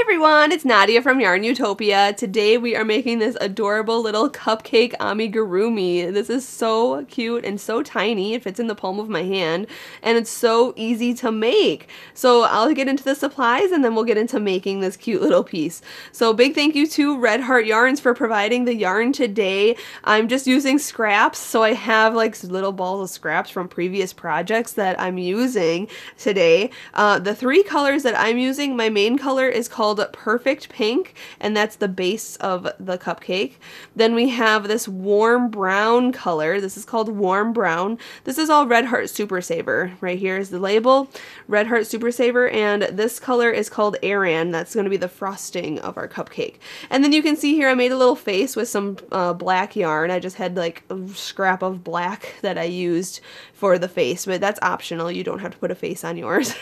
everyone, it's Nadia from YARNutopia. Today we are making this adorable little cupcake amigurumi. This is so cute and so tiny. It fits in the palm of my hand and it's so easy to make. So I'll get into the supplies and then we'll get into making this cute little piece. So big thank you to Red Heart Yarns for providing the yarn today. I'm just using scraps, so I have like little balls of scraps from previous projects that I'm using today. The three colors that I'm using, my main color is called Perfect Pink, and that's the base of the cupcake. Then we have this warm brown color. This is called Warm Brown. This is all Red Heart Super Saver. Right here is the label, Red Heart Super Saver, and this color is called Aran. That's going to be the frosting of our cupcake. And then you can see here I made a little face with some black yarn. I just had like a scrap of black that I used for the face, but that's optional. You don't have to put a face on yours.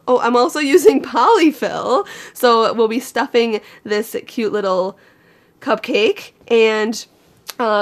Oh, I'm also using polyfill, so we'll be stuffing this cute little cupcake, and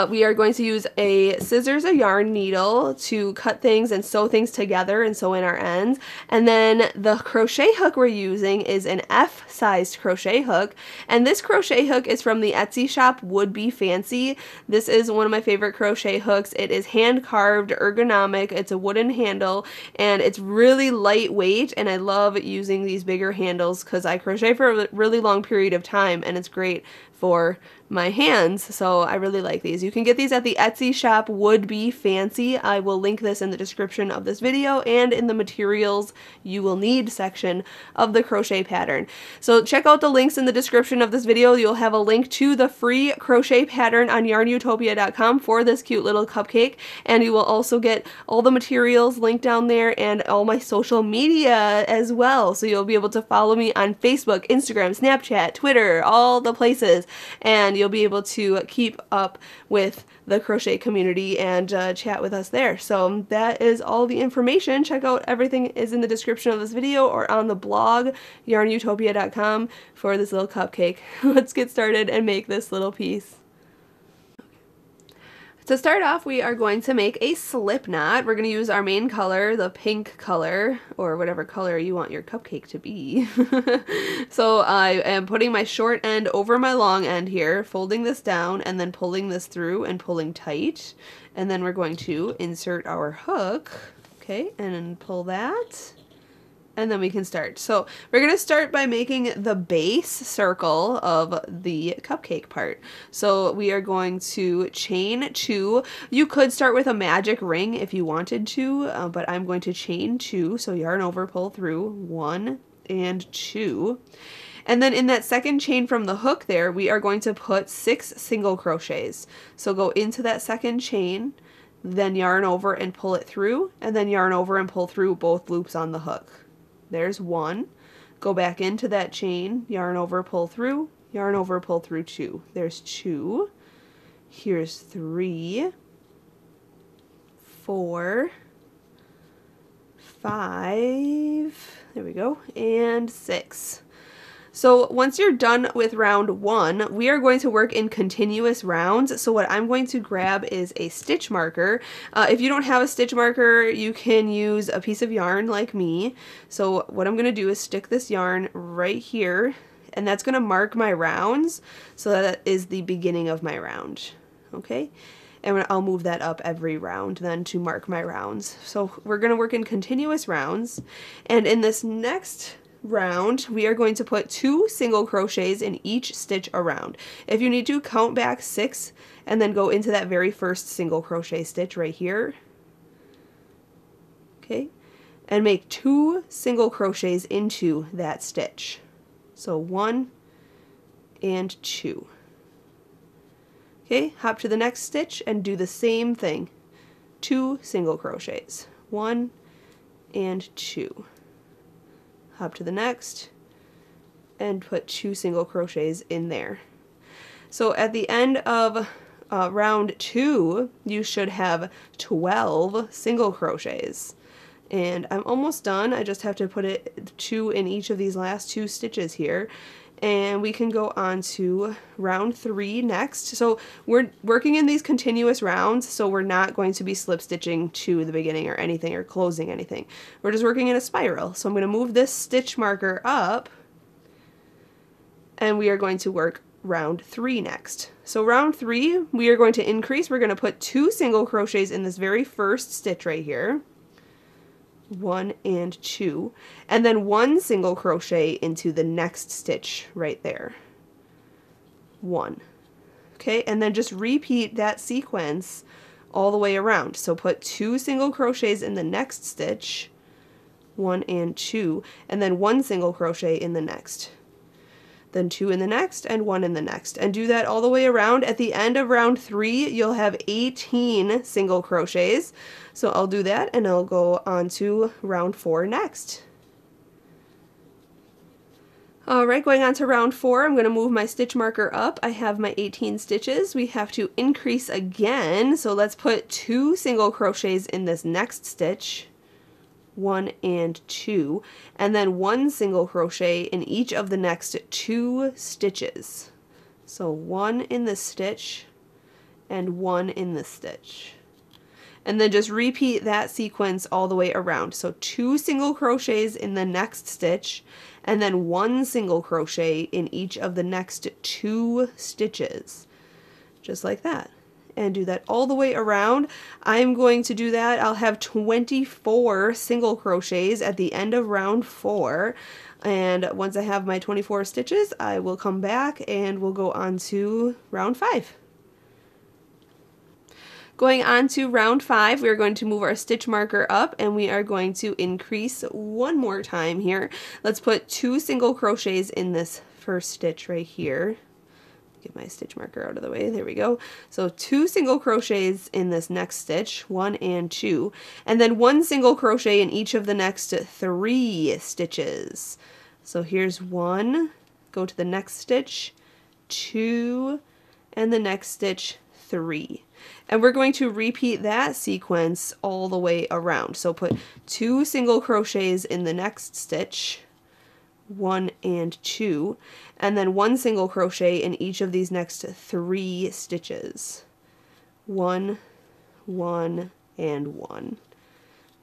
we are going to use a scissors, a yarn needle to cut things and sew things together and sew in our ends. And then the crochet hook we're using is an F-sized crochet hook. And this crochet hook is from the Etsy shop Would Be Fancy. This is one of my favorite crochet hooks. It is hand carved, ergonomic, it's a wooden handle, and it's really lightweight, and I love using these bigger handles because I crochet for a really long period of time and it's great for my hands, so I really like these. You can get these at the Etsy shop Would Be Fancy. I will link this in the description of this video and in the materials you will need section of the crochet pattern. So check out the links in the description of this video. You'll have a link to the free crochet pattern on YARNutopia.com for this cute little cupcake, and you will also get all the materials linked down there and all my social media as well. So you'll be able to follow me on Facebook, Instagram, Snapchat, Twitter, all the places, and you'll be able to keep up with the crochet community and chat with us there. So that is all the information. Check out everything is in the description of this video or on the blog yarnutopia.com for this little cupcake. Let's get started and make this little piece. To start off, we are going to make a slip knot. We're going to use our main color, the pink color, or whatever color you want your cupcake to be. So I am putting my short end over my long end here, folding this down, and then pulling this through and pulling tight. And then we're going to insert our hook, okay, and then pull that. And then we can start. So we're going to start by making the base circle of the cupcake part. So we are going to chain 2. You could start with a magic ring if you wanted to, but I'm going to chain 2. So yarn over, pull through 1 and 2. And then in that second chain from the hook there, we are going to put 6 single crochets. So go into that second chain, then yarn over and pull it through, and then yarn over and pull through both loops on the hook. There's 1. Go back into that chain, yarn over, pull through, yarn over, pull through 2. There's 2. Here's 3, 4, 5, there we go, and 6. So once you're done with round 1, we are going to work in continuous rounds. So what I'm going to grab is a stitch marker. If you don't have a stitch marker, you can use a piece of yarn like me. So what I'm going to do is stick this yarn right here, and that's going to mark my rounds. So that is the beginning of my round. Okay? And I'll move that up every round then to mark my rounds. So we're going to work in continuous rounds. And in this next round, we are going to put 2 single crochets in each stitch around. If you need to, count back 6 and then go into that very first single crochet stitch right here. Okay, and make 2 single crochets into that stitch. So 1 and 2. Okay, hop to the next stitch and do the same thing. 2 single crochets. 1 and 2. Hop to the next and put 2 single crochets in there. So at the end of round 2, you should have 12 single crochets. And I'm almost done. I just have to put 2 in each of these last 2 stitches here. And we can go on to round 3 next. So we're working in these continuous rounds, so we're not going to be slip stitching to the beginning or anything or closing anything. We're just working in a spiral. So I'm going to move this stitch marker up and we are going to work round 3 next. So round 3, we are going to increase. We're going to put 2 single crochets in this very first stitch right here. 1 and 2, and then 1 single crochet into the next stitch right there. 1. Okay, and then just repeat that sequence all the way around. So put 2 single crochets in the next stitch, 1 and 2, and then 1 single crochet in the next. Then 2 in the next, and 1 in the next. And do that all the way around. At the end of round 3, you'll have 18 single crochets. So I'll do that, and I'll go on to round 4 next. Alright, going on to round 4, I'm going to move my stitch marker up. I have my 18 stitches. We have to increase again, so let's put 2 single crochets in this next stitch. 1 and 2, and then 1 single crochet in each of the next 2 stitches. So 1 in this stitch and 1 in this stitch. And then just repeat that sequence all the way around. So 2 single crochets in the next stitch, and then 1 single crochet in each of the next 2 stitches. Just like that. And do that all the way around. I'm going to do that. I'll have 24 single crochets at the end of round 4. And once I have my 24 stitches, I will come back and we'll go on to round 5. Going on to round 5, we're going to move our stitch marker up and we are going to increase one more time here. Let's put 2 single crochets in this first stitch right here. Get my stitch marker out of the way, there we go. So 2 single crochets in this next stitch, 1 and 2, and then 1 single crochet in each of the next 3 stitches. So here's 1, go to the next stitch, 2, and the next stitch, 3. And we're going to repeat that sequence all the way around. So put 2 single crochets in the next stitch, 1 and 2, and then 1 single crochet in each of these next 3 stitches. 1, 1, and 1.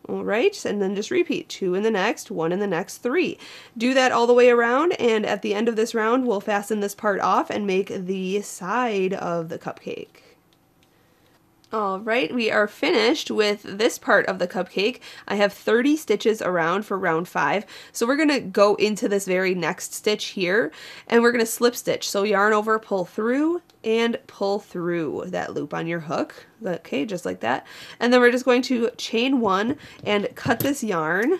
Alright, and then just repeat 2 in the next, 1 in the next, 3. Do that all the way around, and at the end of this round we'll fasten this part off and make the side of the cupcake. Alright, we are finished with this part of the cupcake. I have 30 stitches around for round 5, so we're going to go into this very next stitch here, and we're going to slip stitch. So yarn over, pull through, and pull through that loop on your hook. Okay, just like that. And then we're just going to chain 1 and cut this yarn,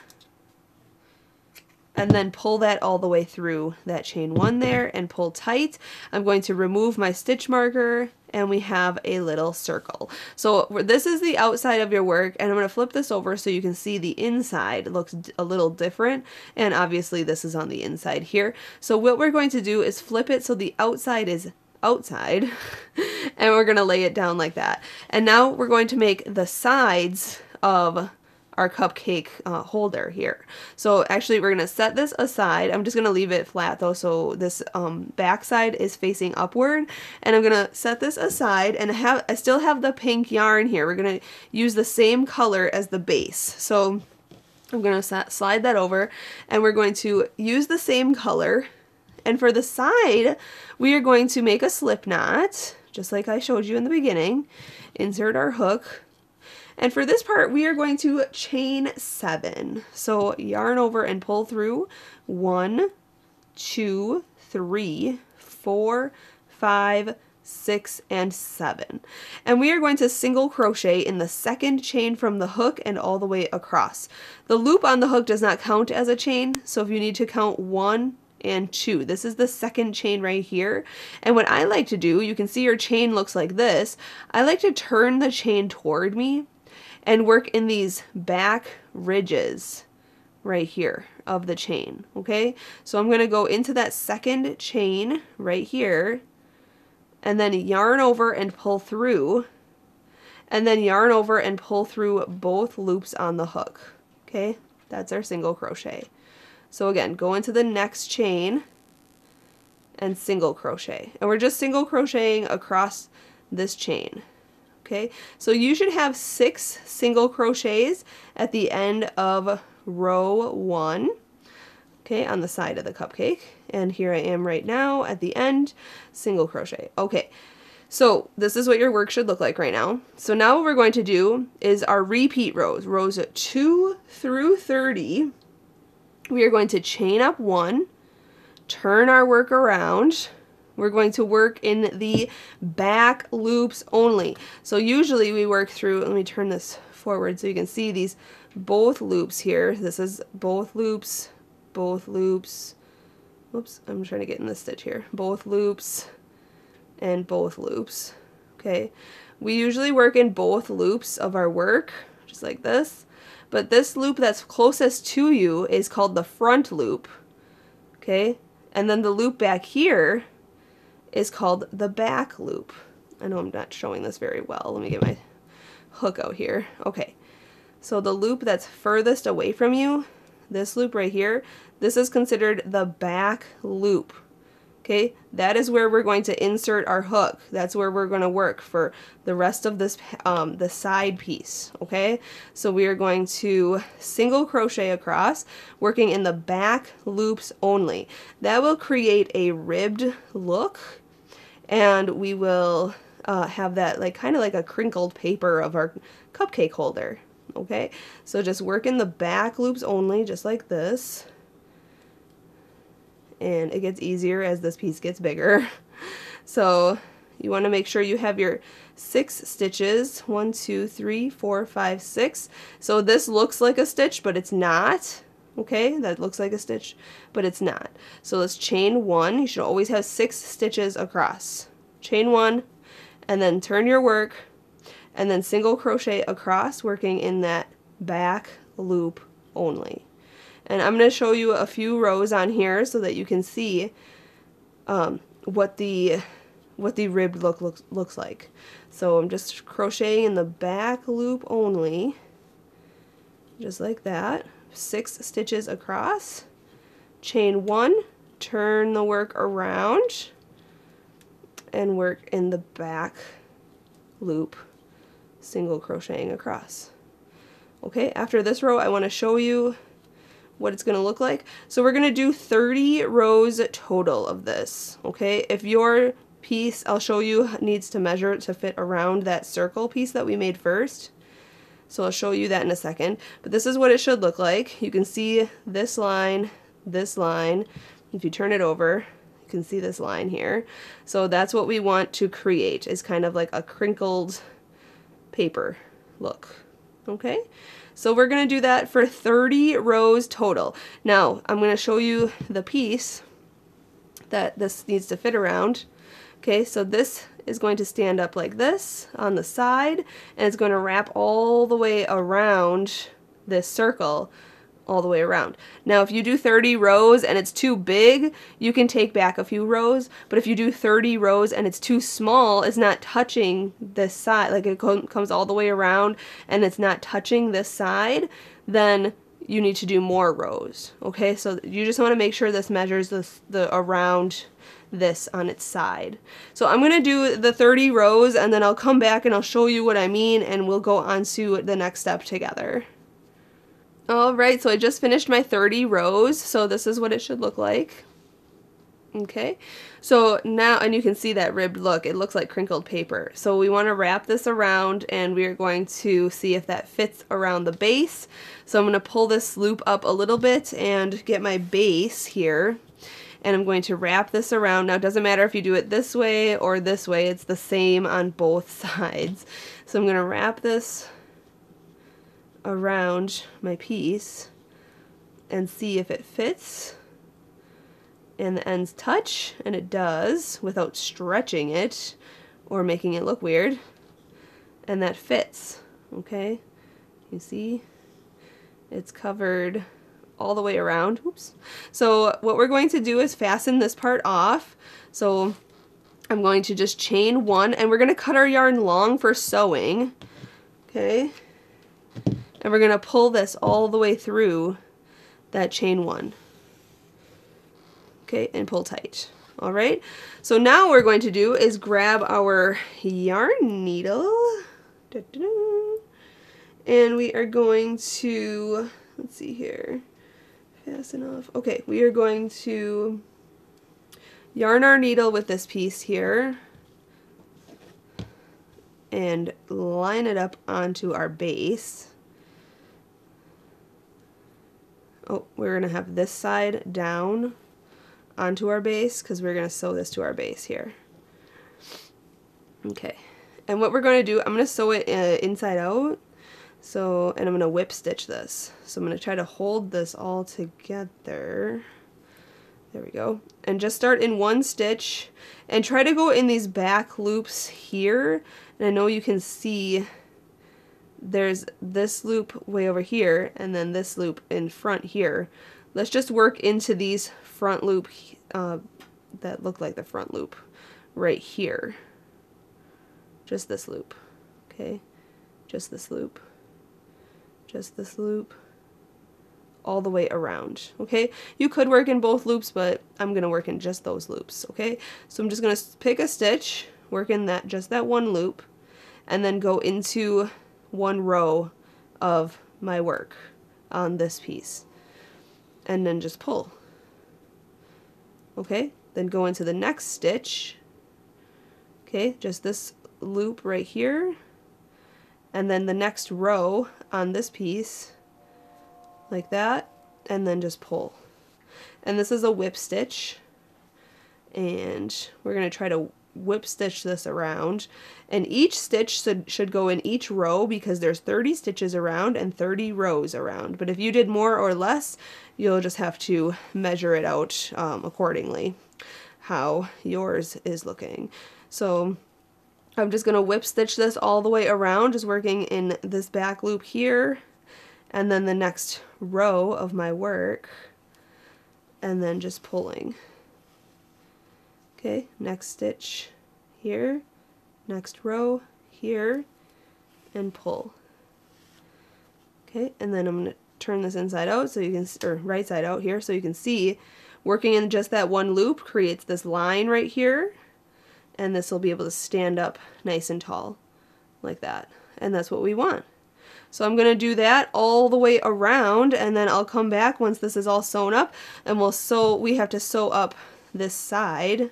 and then pull that all the way through that chain 1 there and pull tight. I'm going to remove my stitch marker, and we have a little circle. So this is the outside of your work, and I'm going to flip this over so you can see the inside looks a little different, and obviously this is on the inside here. So what we're going to do is flip it so the outside is outside and we're going to lay it down like that. And now we're going to make the sides of our cupcake holder here. So actually we're going to set this aside. I'm just going to leave it flat though, so this back side is facing upward, and I'm going to set this aside, and I still have the pink yarn here. We're going to use the same color as the base. So I'm going to slide that over, and we're going to use the same color, and for the side we are going to make a slip knot just like I showed you in the beginning. Insert our hook. And for this part, we are going to chain 7. So yarn over and pull through 1, 2, 3, 4, 5, 6, and 7. And we are going to single crochet in the second chain from the hook and all the way across. The loop on the hook does not count as a chain, so if you need to count 1 and 2, this is the second chain right here. And what I like to do, you can see your chain looks like this. I like to turn the chain toward me and work in these back ridges right here of the chain, okay? So I'm going to go into that second chain right here, and then yarn over and pull through, and then yarn over and pull through both loops on the hook, okay? That's our single crochet. So again, go into the next chain and single crochet, and we're just single crocheting across this chain. Okay, so you should have 6 single crochets at the end of row 1. okay, on the side of the cupcake. And here I am right now at the end, single crochet. Okay, so this is what your work should look like right now. So now what we're going to do is our repeat rows, rows 2 through 30. We are going to chain up 1, turn our work around. We're going to work in the back loops only. So usually we work through, let me turn this forward so you can see these both loops here. This is both loops, both loops. Oops, I'm trying to get in this stitch here. Both loops and both loops. Okay, we usually work in both loops of our work, just like this. But this loop that's closest to you is called the front loop. Okay, and then the loop back here is called the back loop. I know I'm not showing this very well. Let me get my hook out here. Okay, so the loop that's furthest away from you, this loop right here, this is considered the back loop. Okay, that is where we're going to insert our hook. That's where we're going to work for the rest of this, the side piece. Okay, so we are going to single crochet across, working in the back loops only. That will create a ribbed look, and we will have that like kind of like a crinkled paper of our cupcake holder. Okay, so just work in the back loops only, just like this. And it gets easier as this piece gets bigger. So you want to make sure you have your 6 stitches. 1, 2, 3, 4, 5, 6. So this looks like a stitch, but it's not. Okay, that looks like a stitch, but it's not. So let's chain 1. You should always have 6 stitches across. Chain 1, and then turn your work, and then single crochet across, working in that back loop only. And I'm going to show you a few rows on here so that you can see what the ribbed look looks like. So I'm just crocheting in the back loop only, just like that. 6 stitches across, chain 1, turn the work around, and work in the back loop, single crocheting across. Okay, after this row I want to show you what it's going to look like. So we're going to do 30 rows total of this. Okay, if your piece, I'll show you, needs to measure to fit around that circle piece that we made first. So I'll show you that in a second. But this is what it should look like. You can see this line, this line. If you turn it over, you can see this line here. So that's what we want to create, is kind of like a crinkled paper look. Okay, so we're going to do that for 30 rows total. Now I'm going to show you the piece that this needs to fit around. Okay, so this is going to stand up like this on the side, and it's going to wrap all the way around this circle, all the way around. Now if you do 30 rows and it's too big, you can take back a few rows, but if you do 30 rows and it's too small, it's not touching this side, like it comes all the way around and it's not touching this side, then you need to do more rows. Okay, so you just want to make sure this measures the around this on its side. So I'm going to do the 30 rows and then I'll come back and I'll show you what I mean, and we'll go on to the next step together. Alright, so I just finished my 30 rows, so this is what it should look like. Okay, so now, and you can see that ribbed look, it looks like crinkled paper. So we want to wrap this around, and we are going to see if that fits around the base. So I'm going to pull this loop up a little bit and get my base here, and I'm going to wrap this around. Now it doesn't matter if you do it this way or this way, it's the same on both sides. So I'm going to wrap this around my piece and see if it fits and the ends touch, and it does without stretching it or making it look weird, and that fits. Okay, you see it's covered all the way around. Oops. So what we're going to do is fasten this part off. So I'm going to just chain 1, and we're going to cut our yarn long for sewing. Okay, and we're going to pull this all the way through that chain 1. Okay, and pull tight. Alright, so now what we're going to do is grab our yarn needle, and we are going to, let's see here, fast enough. Okay, we are going to yarn our needle with this piece here and line it up onto our base. Oh, we're going to have this side down onto our base because we're going to sew this to our base here. Okay, and what we're going to do, I'm going to sew it inside out. So, and I'm going to whip stitch this. So I'm going to try to hold this all together. There we go. And just start in one stitch and try to go in these back loops here. And I know you can see there's this loop way over here and then this loop in front here. Let's just work into these front loop that look like the front loop right here. Just this loop. Okay, just this loop. Just this loop all the way around. Okay, you could work in both loops, but I'm gonna work in just those loops. Okay, so I'm just gonna pick a stitch, work in that just that one loop, and then go into one row of my work on this piece and then just pull. Okay, then go into the next stitch. Okay, just this loop right here, and then the next row on this piece like that, and then just pull. And this is a whip stitch, and we're going to try to whip stitch this around, and each stitch should go in each row because there's 30 stitches around and 30 rows around. But if you did more or less, you'll just have to measure it out accordingly how yours is looking. So I'm just going to whip stitch this all the way around, just working in this back loop here, and then the next row of my work, and then just pulling. Okay, next stitch here, next row here, and pull. Okay, and then I'm going to turn this inside out so you can, or right side out here, so you can see working in just that one loop creates this line right here. And this will be able to stand up nice and tall like that. And that's what we want. So I'm going to do that all the way around, and then I'll come back once this is all sewn up, and we have to sew up this side.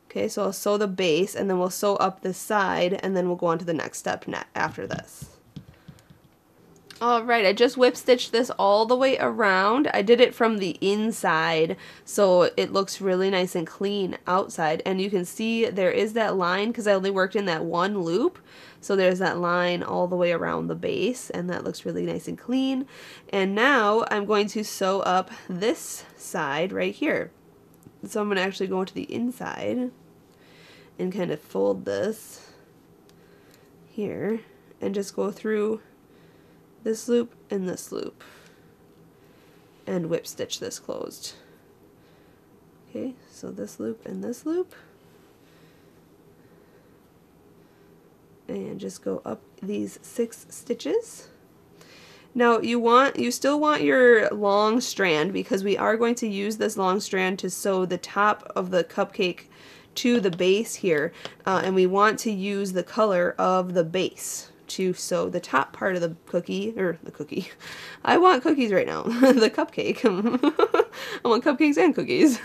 Okay, so I'll sew the base, and then we'll sew up this side, and then we'll go on to the next step after this. Alright, I just whip stitched this all the way around. I did it from the inside so it looks really nice and clean outside, and you can see there is that line because I only worked in that one loop, so there's that line all the way around the base, and that looks really nice and clean. And now I'm going to sew up this side right here. So I'm going to actually go to the inside and kind of fold this here and just go through this loop and this loop and whip stitch this closed. Okay, so this loop and this loop, and just go up these 6 stitches. Now you still want your long strand because we are going to use this long strand to sew the top of the cupcake to the base here, and we want to use the color of the base to sew the top part of the cookie, or the cookie. I want cookies right now. The cupcake. I want cupcakes and cookies.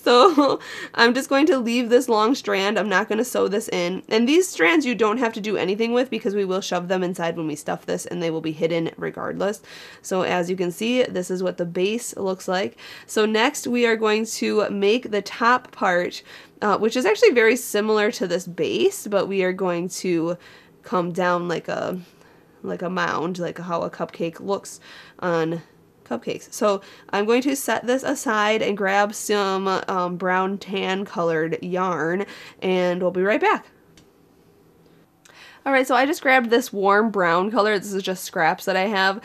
So I'm just going to leave this long strand. I'm not going to sew this in. And these strands you don't have to do anything with because we will shove them inside when we stuff this, and they will be hidden regardless. So as you can see, this is what the base looks like. So next we are going to make the top part, which is actually very similar to this base, but we are going to come down like a mound, like how a cupcake looks on cupcakes. So I'm going to set this aside and grab some brown tan colored yarn, and we'll be right back. Alright, so I just grabbed this warm brown color. This is just scraps that I have.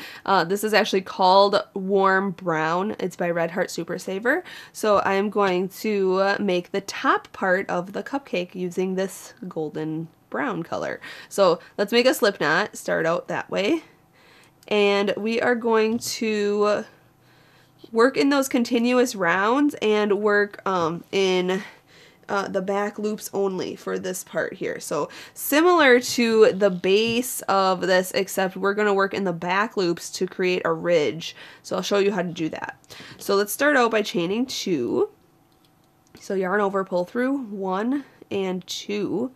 This is actually called Warm Brown. It's by Red Heart Super Saver. So I'm going to make the top part of the cupcake using this golden brown color. So let's make a slip knot, start out that way, and we are going to work in those continuous rounds and work in the back loops only for this part here. So similar to the base of this, except we're going to work in the back loops to create a ridge. So I'll show you how to do that. So let's start out by chaining 2. So yarn over, pull through 1 and 2,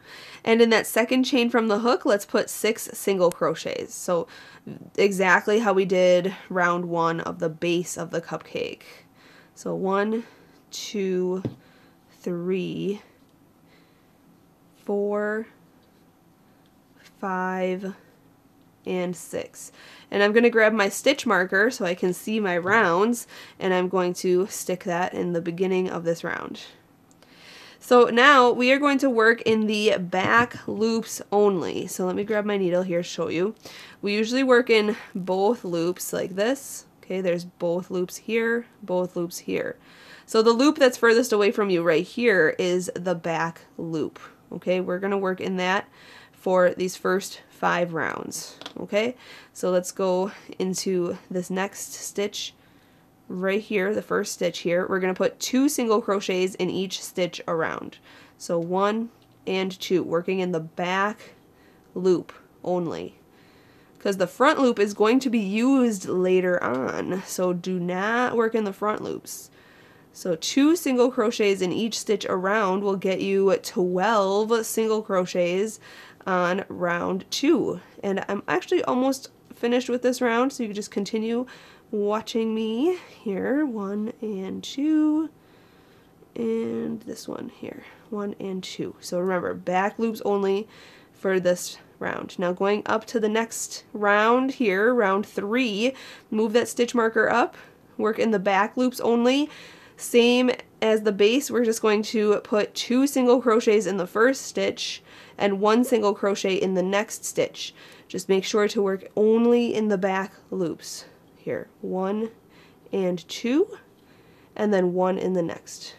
and in that second chain from the hook, let's put 6 single crochets. So exactly how we did round 1 of the base of the cupcake. So 1, 2, 3, 4, 5, and 6. And I'm going to grab my stitch marker so I can see my rounds, and I'm going to stick that in the beginning of this round. So now we are going to work in the back loops only. So let me grab my needle here to show you. We usually work in both loops like this. Okay, there's both loops here, both loops here. So the loop that's furthest away from you right here is the back loop. Okay, we're going to work in that for these first 5 rounds. Okay, so let's go into this next stitch right here, the first stitch here. We're going to put 2 single crochets in each stitch around. So 1 and 2, working in the back loop only, because the front loop is going to be used later on, so do not work in the front loops. So 2 single crochets in each stitch around will get you 12 single crochets on round 2. And I'm actually almost finished with this round, so you can just continue watching me here. 1 and 2, and this one here, 1 and 2. So remember, back loops only for this round. Now going up to the next round here, round 3, move that stitch marker up, work in the back loops only. Same as the base, we're just going to put 2 single crochets in the first stitch and 1 single crochet in the next stitch. Just make sure to work only in the back loops. Here, 1 and 2, and then 1 in the next.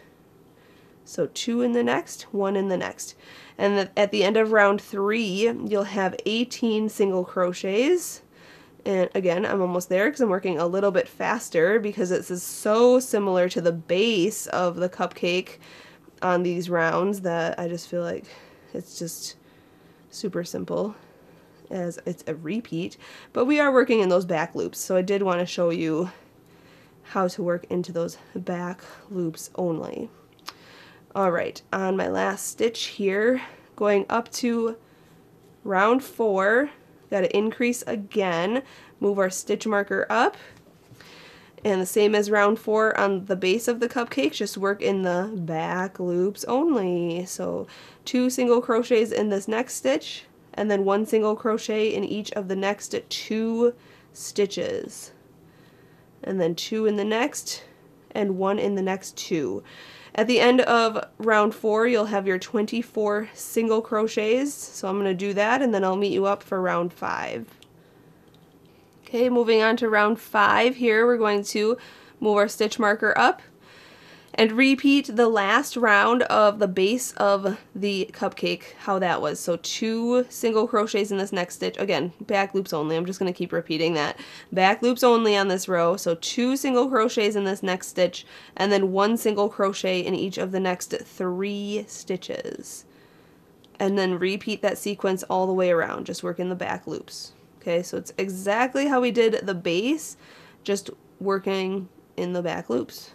So 2 in the next, 1 in the next. And at the end of round 3, you'll have 18 single crochets. And again, I'm almost there because I'm working a little bit faster because this is so similar to the base of the cupcake on these rounds that I just feel like it's just super simple, as it's a repeat, but we are working in those back loops, so I did want to show you how to work into those back loops only. Alright, on my last stitch here, going up to round 4, got to increase again, move our stitch marker up, and the same as round 4 on the base of the cupcake, just work in the back loops only. So 2 single crochets in this next stitch, and then 1 single crochet in each of the next 2 stitches, and then 2 in the next, and 1 in the next 2. At the end of round 4, you'll have your 24 single crochets, so I'm going to do that, and then I'll meet you up for round 5. Okay, moving on to round 5 here, we're going to move our stitch marker up and repeat the last round of the base of the cupcake, how that was. So 2 single crochets in this next stitch. Again, back loops only. I'm just going to keep repeating that. Back loops only on this row. So 2 single crochets in this next stitch, and then 1 single crochet in each of the next 3 stitches. And then repeat that sequence all the way around. Just work in the back loops. Okay, so it's exactly how we did the base, just working in the back loops.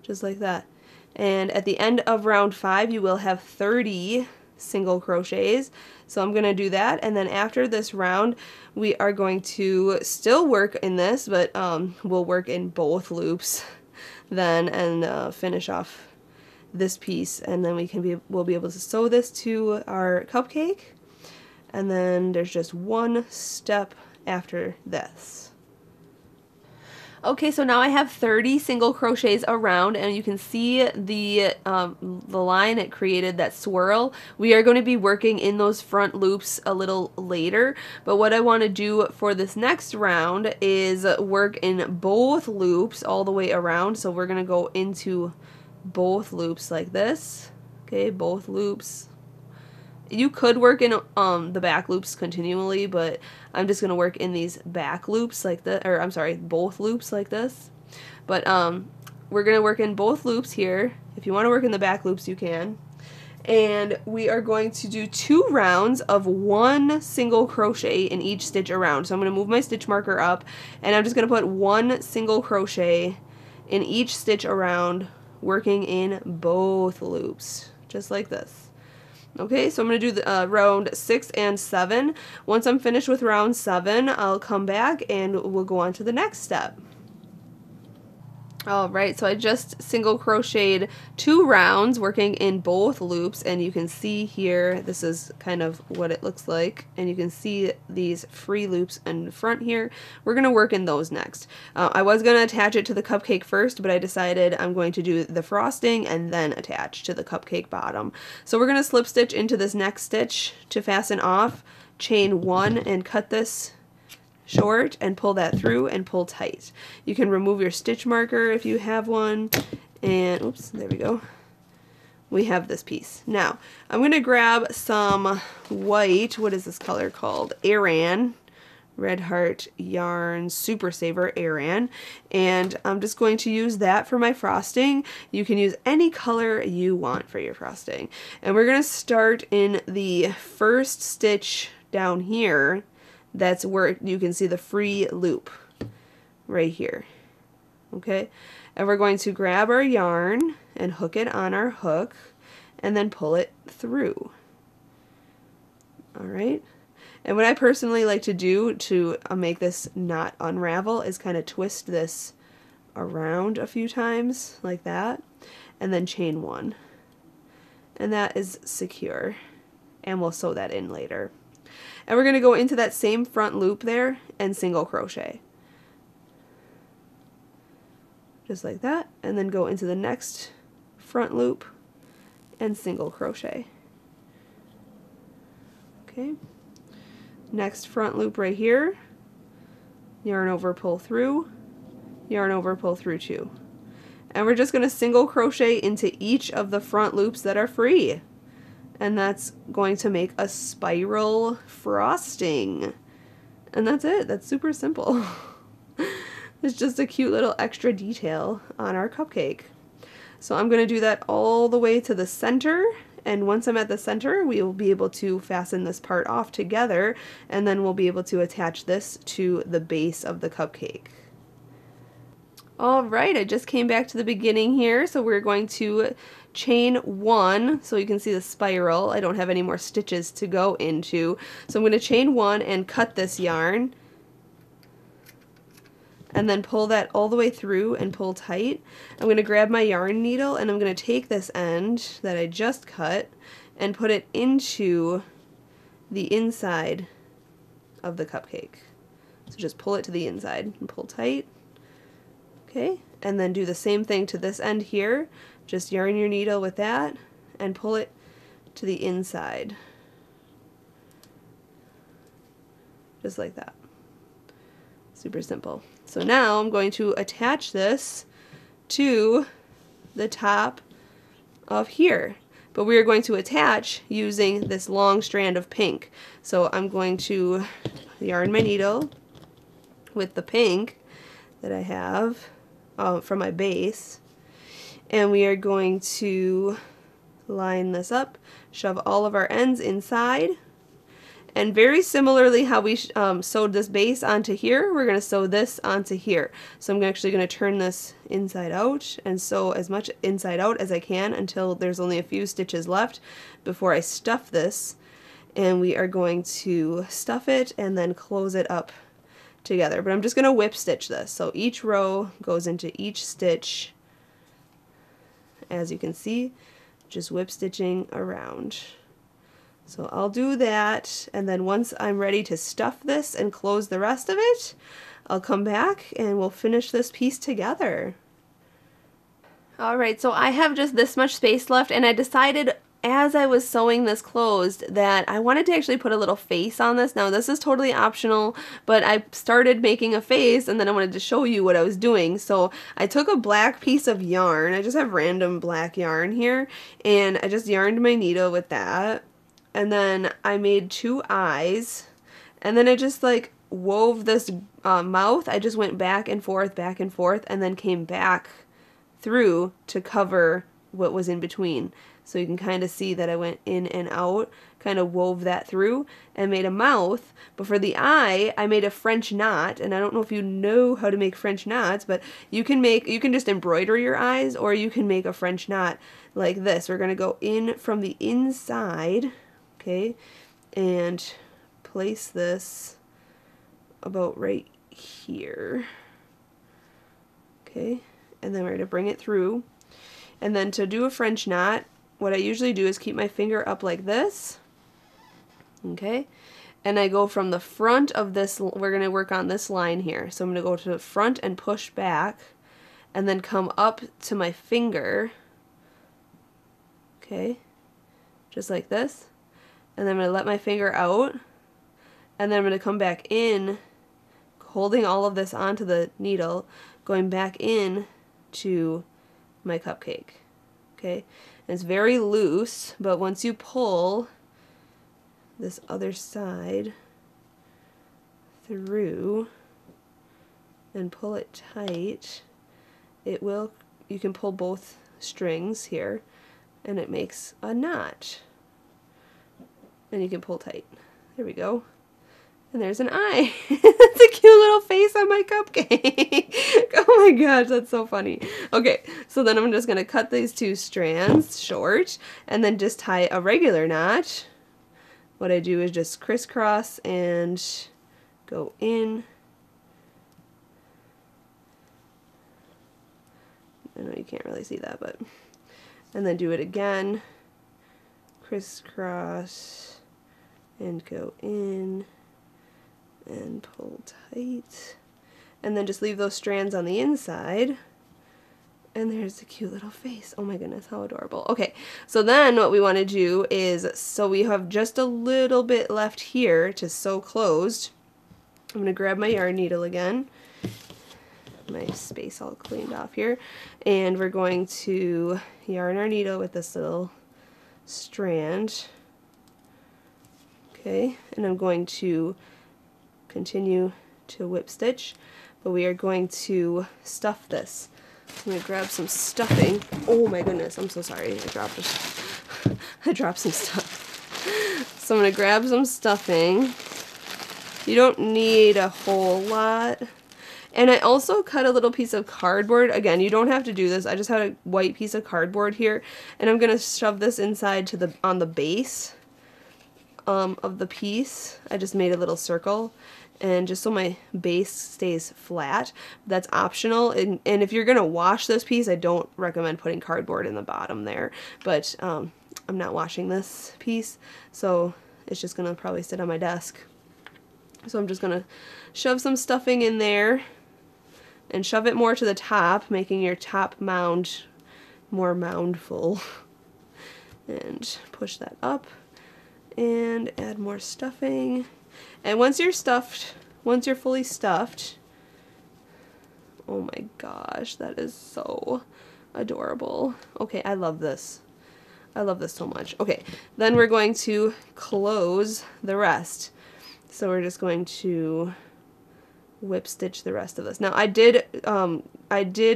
Just like that. And at the end of round 5, you will have 30 single crochets. So I'm going to do that, and then after this round, we are going to still work in this, but we'll work in both loops then, and finish off this piece, and then we'll be able to sew this to our cupcake. And then there's just one step after this. Okay, so now I have 30 single crochets around, and you can see the line it created, that swirl. We are going to be working in those front loops a little later, but what I want to do for this next round is work in both loops all the way around. So we're going to go into both loops like this. Okay, both loops. You could work in the back loops continually, but I'm just going to work in these back loops like this, or I'm sorry, both loops like this. But we're going to work in both loops here. If you want to work in the back loops, you can. And we are going to do 2 rounds of 1 single crochet in each stitch around. So I'm going to move my stitch marker up, and I'm just going to put 1 single crochet in each stitch around, working in both loops, just like this. Okay, so I'm going to do the, round 6 and 7. Once I'm finished with round 7, I'll come back and we'll go on to the next step. Alright, so I just single crocheted 2 rounds working in both loops, and you can see here, this is kind of what it looks like, and you can see these free loops in front here. We're going to work in those next. I was going to attach it to the cupcake first, but I decided I'm going to do the frosting and then attach to the cupcake bottom. So we're going to slip stitch into this next stitch to fasten off, chain 1 and cut this short and pull that through and pull tight. You can remove your stitch marker if you have one, and oops, there we go. We have this piece. Now I'm going to grab some white, what is this color called? Aran, Red Heart Yarn Super Saver Aran, and I'm just going to use that for my frosting. You can use any color you want for your frosting. And we're going to start in the first stitch down here. That's where you can see the free loop right here. Okay, and we're going to grab our yarn and hook it on our hook and then pull it through. Alright, and what I personally like to do to make this not unravel is kind of twist this around a few times like that, and then chain 1, and that is secure, and we'll sew that in later. And we're going to go into that same front loop there and single crochet. Just like that. And then go into the next front loop and single crochet. Okay. Next front loop right here. Yarn over, pull through. Yarn over, pull through 2. And we're just going to single crochet into each of the front loops that are free. And that's going to make a spiral frosting. And that's it. That's super simple. It's just a cute little extra detail on our cupcake. So I'm going to do that all the way to the center. And once I'm at the center, we will be able to fasten this part off together. And then we'll be able to attach this to the base of the cupcake. Alright, I just came back to the beginning here. So we're going to chain 1 so you can see the spiral. I don't have any more stitches to go into, so I'm going to chain 1 and cut this yarn and then pull that all the way through and pull tight. I'm going to grab my yarn needle and I'm going to take this end that I just cut and put it into the inside of the cupcake. So just pull it to the inside and pull tight. Okay, and then do the same thing to this end here. Just yarn your needle with that and pull it to the inside. Just like that. Super simple. So now I'm going to attach this to the top of here. But we are going to attach using this long strand of pink. So I'm going to yarn my needle with the pink that I have from my base. And we are going to line this up, shove all of our ends inside, and very similarly how we sewed this base onto here, we're going to sew this onto here. So I'm actually going to turn this inside out and sew as much inside out as I can until there's only a few stitches left before I stuff this, and we are going to stuff it and then close it up together. But I'm just going to whip stitch this, so each row goes into each stitch. As you can see, just whip stitching around. So I'll do that, and then once I'm ready to stuff this and close the rest of it, I'll come back and we'll finish this piece together. Alright, so I have just this much space left, and I decided as I was sewing this closed that I wanted to actually put a little face on this. Now this is totally optional, but I started making a face and then I wanted to show you what I was doing. So I took a black piece of yarn, I just have random black yarn here, and I just yarned my needle with that, and then I made 2 eyes, and then I just like wove this mouth. I just went back and forth, and then came back through to cover what was in between. So you can kind of see that I went in and out, kind of wove that through and made a mouth. But for the eye, I made a French knot, and I don't know if you know how to make French knots, but you can just embroider your eyes, or you can make a French knot like this. We're going to go in from the inside, okay, and place this about right here, okay, and then we're going to bring it through. And then to do a French knot, what I usually do is keep my finger up like this, okay, and I go from the front of this, we're going to work on this line here, so I'm going to go to the front and push back, and then come up to my finger, okay, just like this, and then I'm going to let my finger out, and then I'm going to come back in, holding all of this onto the needle, going back in to my cupcake, okay. And it's very loose, but once you pull this other side through and pull it tight, it will, you can pull both strings here and it makes a knot. And you can pull tight. There we go. And there's an eye. That's a cute little face on my cupcake. Oh my gosh, that's so funny. Okay, so then I'm just going to cut these two strands short and then just tie a regular knot. What I do is just crisscross and go in. I know you can't really see that, but... And then do it again. Crisscross and go in. And pull tight, and then just leave those strands on the inside, and there's the cute little face. Oh my goodness, how adorable. Okay, so then what we want to do is, so we have just a little bit left here to sew closed. I'm going to grab my yarn needle again, my space all cleaned off here, and we're going to yarn our needle with this little strand, okay, and I'm going to continue to whip stitch, but we are going to stuff this. I'm going to grab some stuffing. Oh my goodness, I'm so sorry. I dropped some stuff. So I'm going to grab some stuffing. You don't need a whole lot. And I also cut a little piece of cardboard. Again, you don't have to do this. I just had a white piece of cardboard here, and I'm going to shove this inside to on the base of the piece. I just made a little circle, and just so my base stays flat. That's optional, and if you're gonna wash this piece, I don't recommend putting cardboard in the bottom there, but I'm not washing this piece, so it's just gonna probably sit on my desk. So I'm just gonna shove some stuffing in there and shove it more to the top, making your top mound more moundful, and push that up and add more stuffing. And once you're fully stuffed, oh my gosh, that is so adorable. Okay, I love this. I love this so much. Okay, then we're going to close the rest. So we're just going to whip stitch the rest of this. Now I did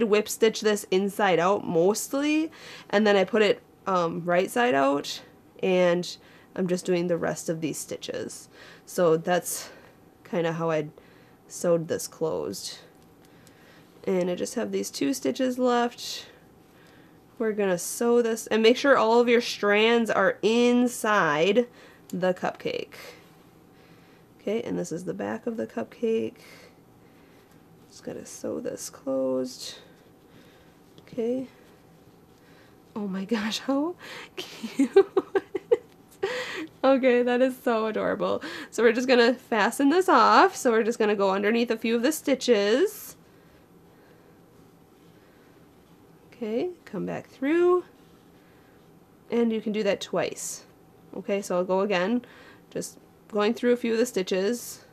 whip stitch this inside out mostly, and then I put it right side out, and I'm just doing the rest of these stitches. So that's kind of how I sewed this closed. And I just have these two stitches left. We're gonna sew this and make sure all of your strands are inside the cupcake. Okay, and this is the back of the cupcake. Just gotta sew this closed. Okay. Oh my gosh, how cute. Okay, that is so adorable. So we're just gonna fasten this off. So we're just gonna go underneath a few of the stitches. Okay, come back through. And you can do that twice. Okay, so I'll go again, just going through a few of the stitches,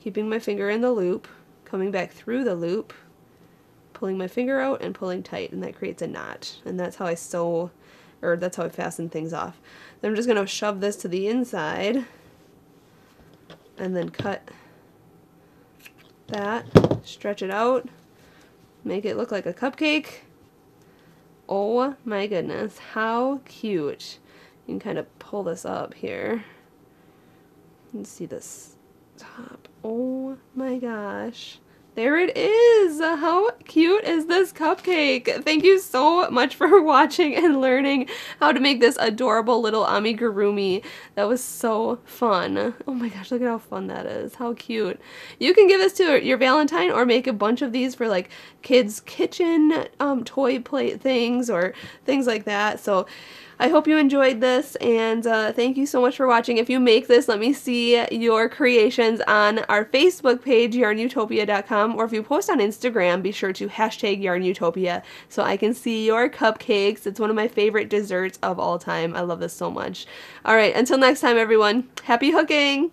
keeping my finger in the loop, coming back through the loop, pulling my finger out and pulling tight, and that creates a knot. And that's how I sew, or that's how I fasten things off. Then I'm just going to shove this to the inside and then cut that, stretch it out, make it look like a cupcake. Oh my goodness, how cute. You can kind of pull this up here. Let's see this top. Oh my gosh. There it is! How cute is this cupcake? Thank you so much for watching and learning how to make this adorable little amigurumi. That was so fun. Oh my gosh, look at how fun that is. How cute. You can give this to your Valentine or make a bunch of these for like kids' kitchen toy plate things or things like that. So I hope you enjoyed this, and thank you so much for watching. If you make this, let me see your creations on our Facebook page, YARNutopia.com, or if you post on Instagram, be sure to hashtag YARNutopia so I can see your cupcakes. It's one of my favorite desserts of all time. I love this so much. All right, until next time, everyone, happy hooking!